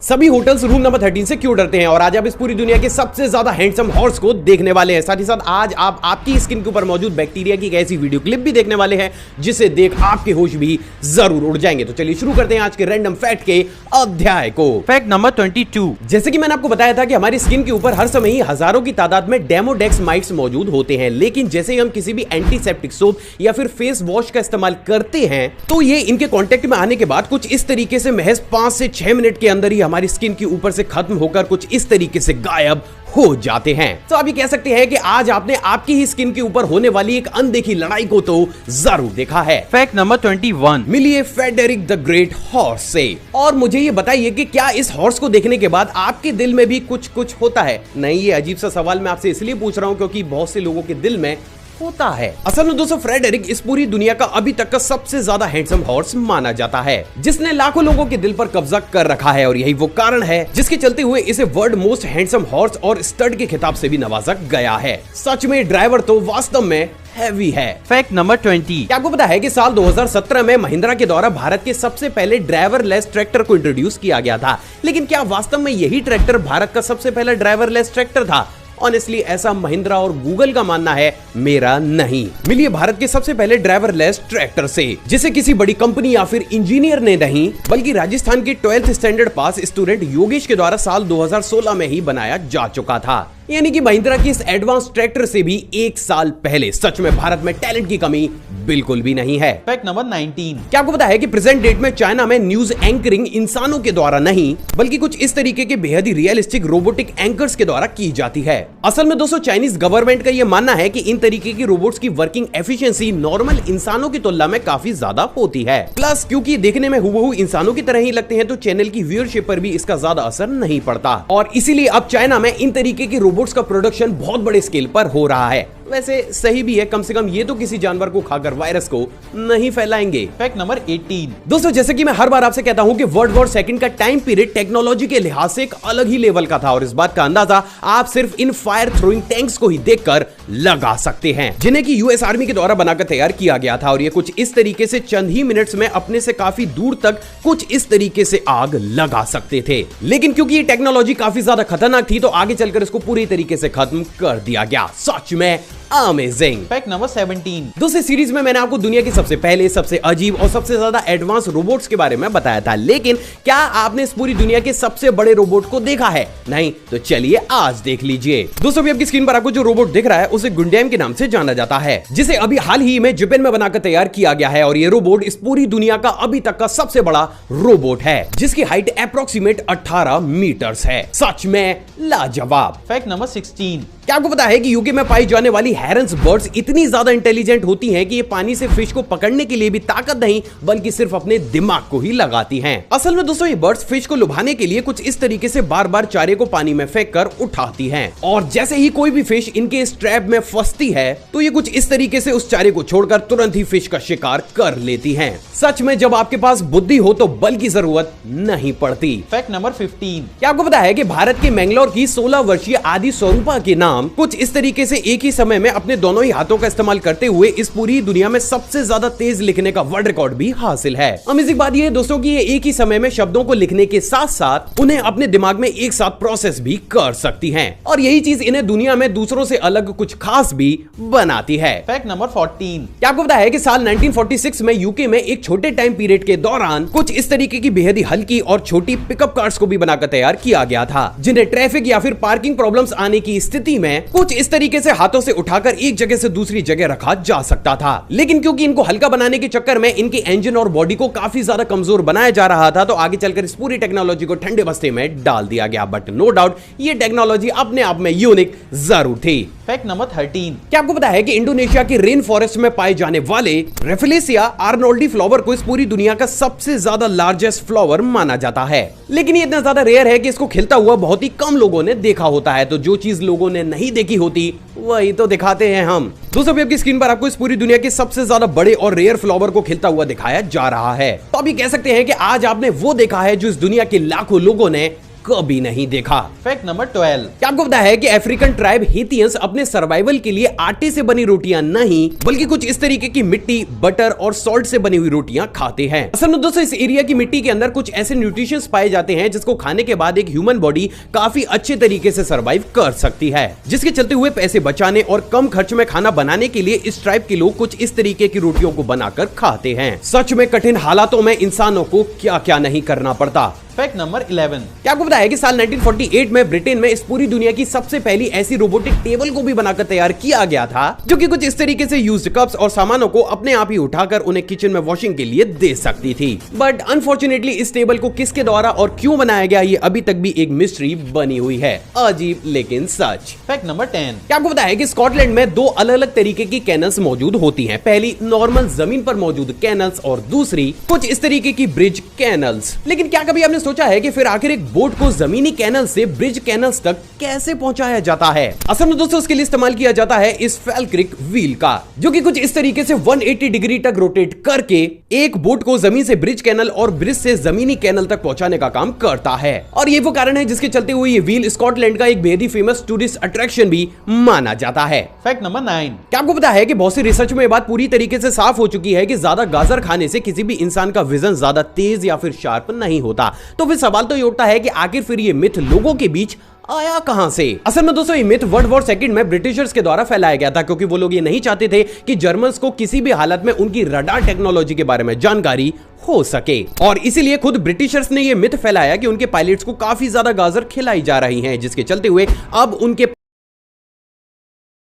सभी hotels room number 13 से क्यों डरते हैं और आज आप इस पूरी दुनिया के सबसे ज्यादा हैंडसम हॉर्स को देखने वाले हैं। साथ ही साथ आज आप आपकी स्किन के ऊपर मौजूद बैक्टीरिया की एक ऐसी वीडियो क्लिप भी देखने वाले हैं जिसे देख आपके होश भी जरूर उड़ जाएंगे। तो चलिए शुरू करते हैं आज के रैंडम फैक्ट के अध्याय को। Fact number 22। जैसे कि मैंने आपको बताया था कि हमारी स्किन के ऊपर हर समय ही हजारों की तादाद में डेमोडेक्स माइट्स मौजूद होते हैं, लेकिन जैसे ही हम किसी भी एंटीसेप्टिक सोप या फिर फेस वॉश का इस्तेमाल करते हैं तो ये इनके कांटेक्ट में आने के बाद कुछ इस तरीके से महज 5 से 6 मिनट के अंदर ही हमारी स्किन के ऊपर से खत्म होकर कुछ इस तरीके से गायब हो जाते हैं। तो आप ये कह सकते हैं कि आज आपने आपकी ही स्किन के ऊपर होने वाली एक अनदेखी लड़ाई को तो जरूर देखा है। Fact number 21। मिलिए फ्रेडरिक द ग्रेट हॉर्स से और मुझे ये बताइए कि क्या इस हॉर्स को देखने के बाद आपके दिल में भी कुछ कुछ होता है? नहीं, ये अजीब सा सवाल मैं आपसे इसलिए पूछ रहा हूं क्योंकि बहुत से लोगों के दिल में होता है। असल में दोस्तों फ्रेडरिक इस पूरी दुनिया का अभी तक का सबसे ज्यादा हैंडसम हॉर्स माना जाता है, जिसने लाखों लोगों के दिल पर कब्जा कर रखा है और यही वो कारण है जिसके चलते हुए इसे वर्ल्ड मोस्ट हैंडसम हॉर्स और स्टड के खिताब से भी नवाजा गया है। सच में ड्राइवर तो वास्तव में हैवी है। Fact number 20। क्या आपको पता है कि साल 2017 में महिंद्रा के द्वारा भारत के सबसे पहले ड्राइवरलेस ट्रैक्टर को इंट्रोड्यूस किया गया था, लेकिन क्या वास्तव में यही ट्रैक्टर भारत का सबसे पहला ड्राइवरलेस ट्रैक्टर था? ऑनेस्टली ऐसा महिंद्रा और गूगल का मानना है, मेरा नहीं। मिलिए भारत के सबसे पहले ड्राइवरलेस ट्रैक्टर से, जिसे किसी बड़ी कंपनी या फिर इंजीनियर ने नहीं बल्कि राजस्थान के 12th स्टैंडर्ड पास स्टूडेंट योगेश के द्वारा साल 2016 में ही बनाया जा चुका था। यानी कि महिंद्रा की इस एडवांस ट्रैक्टर से भी 1 साल पहले। सच में भारत में टैलेंट की कमी बिल्कुल भी नहीं है। Fact number 19। क्या आपको पता है कि प्रेजेंट डेट में चाइना में न्यूज एंकरिंग इंसानों के द्वारा नहीं बल्कि कुछ इस तरीके के बेहद ही रियलिस्टिक रोबोटिक एंकर्स के द्वारा की जाती है। असल में दोस्तों चाइनीज गवर्नमेंट का यह मानना है कि इन तरीके की रोबोट्स की वर्किंग एफिशिएंसी नॉर्मल इंसानों की तुलना में काफी ज्यादा होती है। प्लस क्योंकि देखने में हुबहू इंसानों की तरह ही लगते हैं तो चैनल की व्यूअरशिप पर भी इसका ज्यादा असर नहीं पड़ता और इसीलिए अब चाइना में इन तरीके की रोबोट्स का प्रोडक्शन बहुत बड़े स्केल पर हो रहा है। वैसे सही भी है, कम से कम ये तो किसी जानवर को खाकर वायरस को नहीं फैलाएंगे। Fact number 18। दोस्तों जैसे कि मैं हर बार आपसे कहता हूं कि वर्ल्ड वॉर सेकंड का टाइम पीरियड टेक्नोलॉजी के लिहाज से एक अलग ही लेवल का था और इस बात का अंदाजा आप सिर्फ इन फायर थ्रोइंग टैंक्स को ही देखकर लगा सकते हैं, जिन्हें की यूएस आर्मी के द्वारा बनाकर तैयार किया गया था और ये कुछ इस तरीके से चंद ही मिनट्स में अपने से काफी दूर तक कुछ इस तरीके से आग लगा सकते थे। लेकिन क्योंकि ये टेक्नोलॉजी काफी ज्यादा खतरनाक थी तो आगे चलकर इसको पूरी तरीके से खत्म कर दिया गया। सच में अमेजिंग। Fact number 17। दूसरी सीरीज में मैंने आपको दुनिया की सबसे पहले, सबसे अजीब और सबसे ज्यादा एडवांस रोबोट्स के बारे में बताया था, लेकिन क्या आपने इस पूरी दुनिया के सबसे बड़े रोबोट को देखा है? नहीं तो चलिए आज देख लीजिए। दोस्तों अभी आपकी स्क्रीन पर आपको जो रोबोट दिख रहा है उसे गुंडैम के नाम से जाना जाता है, जिसे अभी हाल ही में जापान में बनाकर तैयार किया गया है और ये रोबोट इस पूरी दुनिया का अभी तक का सबसे बड़ा रोबोट है, जिसकी हाइट अप्रोक्सीमेट 18 मीटर्स है। सच में लाजवाब। Fact number 16। क्या आपको पता है कि यूके में पाई जाने वाली हेरन्स बर्ड्स इतनी ज्यादा इंटेलिजेंट होती हैं कि ये पानी से फिश को पकड़ने के लिए भी ताकत नहीं बल्कि सिर्फ अपने दिमाग को ही लगाती हैं। असल में दोस्तों ये बर्ड्स फिश को लुभाने के लिए कुछ इस तरीके से बार बार चारे को पानी में फेंक कर उठाती हैं और जैसे ही कोई भी फिश इनके इस ट्रैप में फंसती है तो ये कुछ इस तरीके से उस चारे को छोड़कर तुरंत ही फिश का शिकार कर लेती हैं। सच में जब आपके पास बुद्धि हो तो बल की जरूरत नहीं पड़ती। Fact number 15। क्या आपको पता है कि भारत के मैंगलोर की 16 वर्षीय आदि स्वरूपा के नाम कुछ इस तरीके से एक ही समय में अपने दोनों ही हाथों का इस्तेमाल करते हुए इस पूरी दुनिया में सबसे ज्यादा तेज लिखने का वर्ल्ड रिकॉर्ड भी हासिल है। अमेजिंग बात यह है दोस्तों कि ये एक ही समय में शब्दों को लिखने के साथ साथ उन्हें अपने दिमाग में एक साथ प्रोसेस भी कर सकती हैं और यही चीज इन्हें दुनिया में दूसरों से अलग कुछ खास भी बनाती है। Fact number 14। क्या आपको पता है कि साल 1946 में यूके में एक छोटे टाइम पीरियड के दौरान कुछ इस तरीके की बेहद ही हल्की और छोटी पिकअप कार्स को भी बनाकर तैयार किया गया था, जिन्हें ट्रैफिक या फिर पार्किंग प्रॉब्लम्स आने की स्थिति में कुछ इस तरीके से हाथों से उठाकर एक जगह से दूसरी जगह रखा जा सकता था। लेकिन क्योंकि इनको हल्का बनाने के चक्कर में इनके इंजन और बॉडी को काफी ज्यादा कमजोर बनाया जा रहा था तो आगे चलकर इस पूरी टेक्नोलॉजी को ठंडे बस्ते में डाल दिया गया। बट नो डाउट ये टेक्नोलॉजी अपने आप में यूनिक जरूर थी। Fact number 13। क्या आपको पता है कि इंडोनेशिया के रेन फॉरेस्ट में पाए जाने वाले रेफिलेसिया आर्नोल्डी फ्लावर को इस पूरी दुनिया का सबसे ज्यादा लार्जेस्ट फ्लावर माना जाता है, लेकिन ये इतना ज्यादा रेयर है कि इसको खिलता हुआ बहुत ही कम लोगों ने देखा होता है। तो जो चीज लोगों ने नहीं देखी होती वही तो दिखाते हैं हम। दोस्तों आपकी स्क्रीन पर आपको इस पूरी दुनिया के सबसे ज्यादा बड़े और रेयर फ्लावर को खिलता हुआ दिखाया जा रहा है। तो अभी कह सकते हैं कि आज आपने वो देखा है जो इस दुनिया के लाखों लोगों ने कभी नहीं देखा। Fact number 12। क्या आपको पता है कि अफ्रीकन ट्राइब हेथियंस अपने सर्वाइवल के लिए आटे से बनी रोटियां नहीं बल्कि कुछ इस तरीके की मिट्टी, बटर और सॉल्ट से बनी हुई रोटियां खाते हैं। असल में दोस्तों इस एरिया की मिट्टी के अंदर कुछ ऐसे न्यूट्रिशंस पाए जाते हैं जिसको खाने के बाद एक ह्यूमन बॉडी काफी अच्छे तरीके से सर्वाइव कर सकती है, जिसके चलते हुए पैसे बचाने और कम खर्च में खाना बनाने के लिए इस ट्राइब के लोग कुछ इस तरीके की रोटियों को बनाकर खाते हैं। सच में कठिन हालातों में इंसानों को क्या क्या नहीं करना पड़ता। Fact number 11। क्या आपको पता है कि साल 1948 में ब्रिटेन में इस पूरी दुनिया की सबसे पहली ऐसी रोबोटिक टेबल को भी बनाकर तैयार किया गया था जो कि कुछ इस तरीके से यूज्ड कप्स और सामानों को अपने आप ही उठाकर उन्हें किचन में वॉशिंग के लिए दे सकती थी। बट अनफॉर्चुनेटली इस टेबल को किसके द्वारा और क्यों बनाया गया ये अभी तक भी एक मिस्ट्री बनी हुई है। अजीब लेकिन सच। Fact number 10। क्या आपको पता है कि स्कॉटलैंड में दो अलग अलग तरीके की कैनल्स मौजूद होती हैं। पहली नॉर्मल जमीन पर मौजूद कैनल्स और दूसरी कुछ इस तरीके की ब्रिज कैनल्स। लेकिन क्या कभी आपने सोचा है कि फिर आखिर एक बोट को जमीनी कैनल से ब्रिज कैनल्स तक कैसे पहुंचाया जाता है? असल में दोस्तों उसके लिए इस्तेमाल किया जाता है इस फेल्क्रिक व्हील का, जो कि कुछ इस तरीके से 180 डिग्री तक रोटेट करके एक बोट को जमीन से ब्रिज कैनल और ब्रिज से जमीनी कैनल तक पहुंचाने का काम करता है। और ये वो कारण है जिसके चलते हुए ये व्हील स्कॉटलैंड का एक बेहद ही फेमस टूरिस्ट अट्रैक्शन भी माना जाता है। Fact number 9। क्या आपको पता है कि बहुत सी रिसर्च में ये बात पूरी तरीके से साफ हो चुकी है कि ज्यादा गाजर खाने से किसी भी इंसान का विजन ज्यादा तेज या फिर शार्प नहीं होता। तो फिर सवाल तो ये उठता है कि आखिर फिर ये मिथ लोगों के बीच आया कहां से? असल में दोस्तों ये मिथ वर्ल्ड वॉर सेकंड में ब्रिटिशर्स के द्वारा फैलाया गया था, क्योंकि वो लोग ये नहीं चाहते थे कि जर्मन्स को किसी भी हालत में उनकी रडार टेक्नोलॉजी के बारे में जानकारी हो सके। और इसीलिए खुद ब्रिटिशर्स ने ये मिथ फैलाया कि उनके पायलट्स को काफी ज्यादा गाजर खिलाई जा रही हैं, जिसके चलते हुए अब उनके